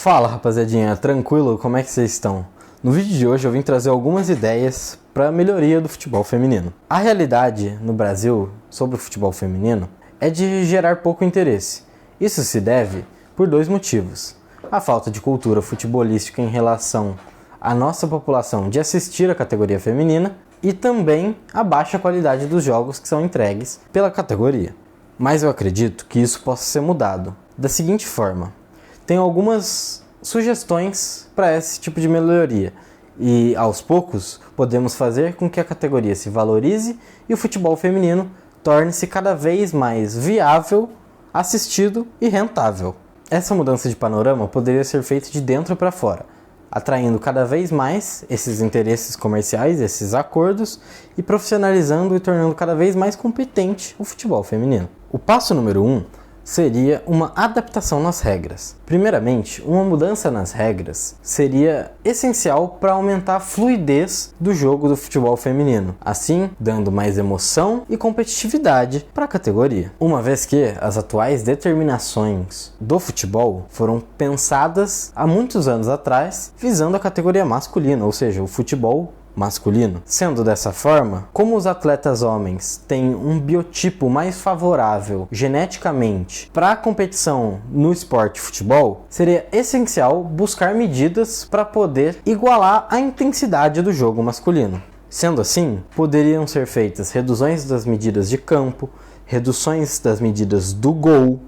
Fala rapaziadinha, tranquilo? Como é que vocês estão? No vídeo de hoje eu vim trazer algumas ideias para a melhoria do futebol feminino. A realidade no Brasil sobre o futebol feminino é de gerar pouco interesse. Isso se deve por dois motivos: a falta de cultura futebolística em relação à nossa população de assistir a categoria feminina e também a baixa qualidade dos jogos que são entregues pela categoria. Mas eu acredito que isso possa ser mudado da seguinte forma: tenho algumas sugestões para esse tipo de melhoria e aos poucos podemos fazer com que a categoria se valorize e o futebol feminino torne-se cada vez mais viável, assistido e rentável. Essa mudança de panorama poderia ser feita de dentro para fora, atraindo cada vez mais esses interesses comerciais, esses acordos, e profissionalizando e tornando cada vez mais competente o futebol feminino. O passo número 1 seria uma adaptação nas regras. Primeiramente, uma mudança nas regras seria essencial para aumentar a fluidez do jogo do futebol feminino, assim dando mais emoção e competitividade para a categoria. Uma vez que as atuais determinações do futebol foram pensadas há muitos anos atrás, visando a categoria masculina, ou seja, o futebol masculino. Sendo dessa forma, como os atletas homens têm um biotipo mais favorável geneticamente para a competição no esporte futebol, seria essencial buscar medidas para poder igualar a intensidade do jogo masculino. Sendo assim, poderiam ser feitas reduções das medidas de campo, reduções das medidas do gol,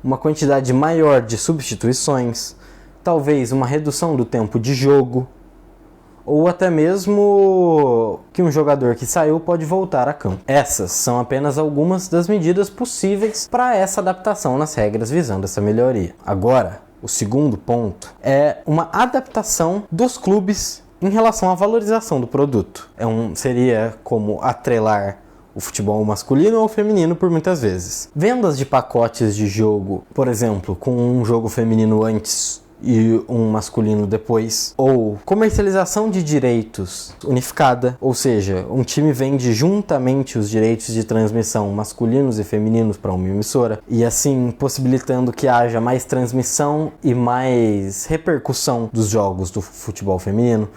uma quantidade maior de substituições, talvez uma redução do tempo de jogo, ou até mesmo que um jogador que saiu pode voltar a campo. Essas são apenas algumas das medidas possíveis para essa adaptação nas regras visando essa melhoria. Agora, o segundo ponto é uma adaptação dos clubes em relação à valorização do produto. Seria como atrelar o futebol masculino ou feminino por muitas vezes. Vendas de pacotes de jogo, por exemplo, com um jogo feminino antes e um masculino depois, ou comercialização de direitos unificada, ou seja, um time vende juntamente os direitos de transmissão masculinos e femininos para uma emissora, e assim possibilitando que haja mais transmissão e mais repercussão dos jogos do futebol feminino,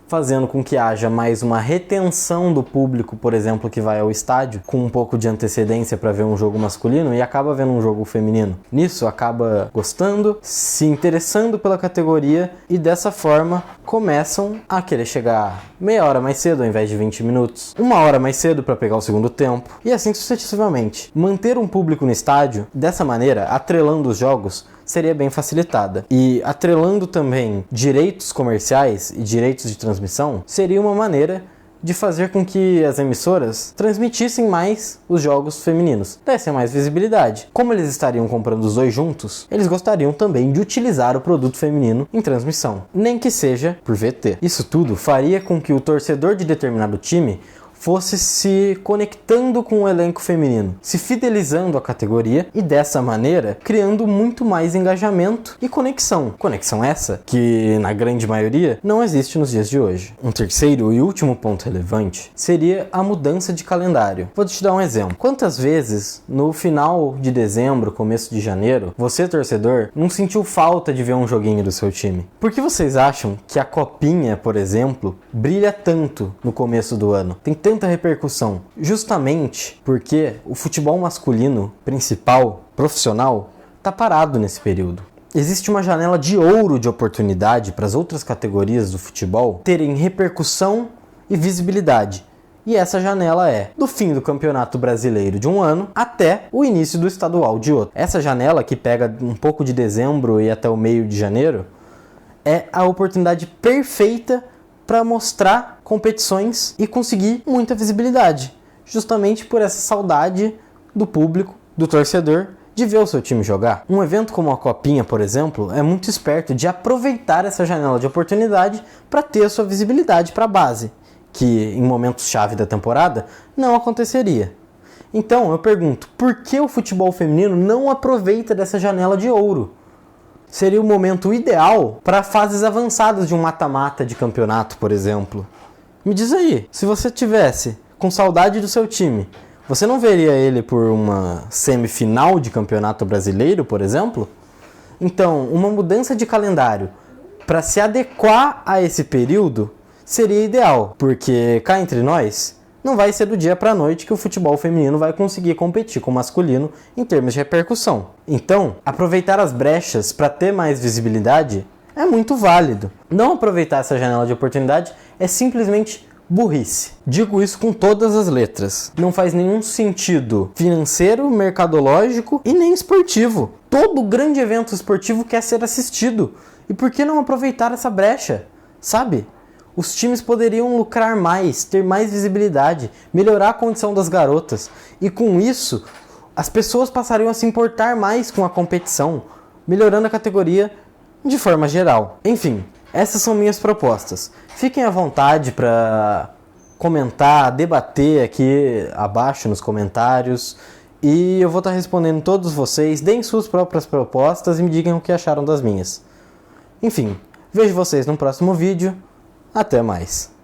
fazendo com que haja mais uma retenção do público, por exemplo, que vai ao estádio com um pouco de antecedência para ver um jogo masculino e acaba vendo um jogo feminino. Nisso acaba gostando, se interessando pela categoria e dessa forma começam a querer chegar meia hora mais cedo ao invés de 20 minutos, uma hora mais cedo para pegar o segundo tempo e assim sucessivamente. Manter um público no estádio, dessa maneira, atrelando os jogos, seria bem facilitada. E atrelando também direitos comerciais e direitos de transmissão, seria uma maneira de fazer com que as emissoras transmitissem mais os jogos femininos, dessem mais visibilidade. Como eles estariam comprando os dois juntos, eles gostariam também de utilizar o produto feminino em transmissão, nem que seja por VT. Isso tudo faria com que o torcedor de determinado time fosse se conectando com o elenco feminino, se fidelizando à categoria e dessa maneira criando muito mais engajamento e conexão. Conexão essa que, na grande maioria, não existe nos dias de hoje. Um terceiro e último ponto relevante seria a mudança de calendário. Vou te dar um exemplo. Quantas vezes no final de dezembro, começo de janeiro, você, torcedor, não sentiu falta de ver um joguinho do seu time? Por que vocês acham que a Copinha, por exemplo, brilha tanto no começo do ano? Tem tanta repercussão? Justamente porque o futebol masculino principal, profissional, está parado nesse período. Existe uma janela de ouro de oportunidade para as outras categorias do futebol terem repercussão e visibilidade. E essa janela é do fim do Campeonato Brasileiro de um ano até o início do estadual de outro. Essa janela, que pega um pouco de dezembro e até o meio de janeiro, é a oportunidade perfeita para mostrar competições e conseguir muita visibilidade, justamente por essa saudade do público, do torcedor, de ver o seu time jogar. Um evento como a Copinha, por exemplo, é muito esperto de aproveitar essa janela de oportunidade para ter a sua visibilidade para a base, que em momentos-chave da temporada não aconteceria. Então eu pergunto, por que o futebol feminino não aproveita dessa janela de ouro? Seria o momento ideal para fases avançadas de um mata-mata de campeonato, por exemplo. Me diz aí, se você tivesse com saudade do seu time, você não veria ele por uma semifinal de campeonato brasileiro, por exemplo? Então, uma mudança de calendário para se adequar a esse período seria ideal, porque cá entre nós, não vai ser do dia para a noite que o futebol feminino vai conseguir competir com o masculino em termos de repercussão. Então, aproveitar as brechas para ter mais visibilidade é muito válido. Não aproveitar essa janela de oportunidade é simplesmente burrice. Digo isso com todas as letras. Não faz nenhum sentido financeiro, mercadológico e nem esportivo. Todo grande evento esportivo quer ser assistido. E por que não aproveitar essa brecha? Sabe? Os times poderiam lucrar mais, ter mais visibilidade, melhorar a condição das garotas. E com isso, as pessoas passariam a se importar mais com a competição, melhorando a categoria de forma geral. Enfim, essas são minhas propostas. Fiquem à vontade para comentar, debater aqui abaixo nos comentários. E eu vou estar respondendo todos vocês. Deem suas próprias propostas e me digam o que acharam das minhas. Enfim, vejo vocês no próximo vídeo. Até mais.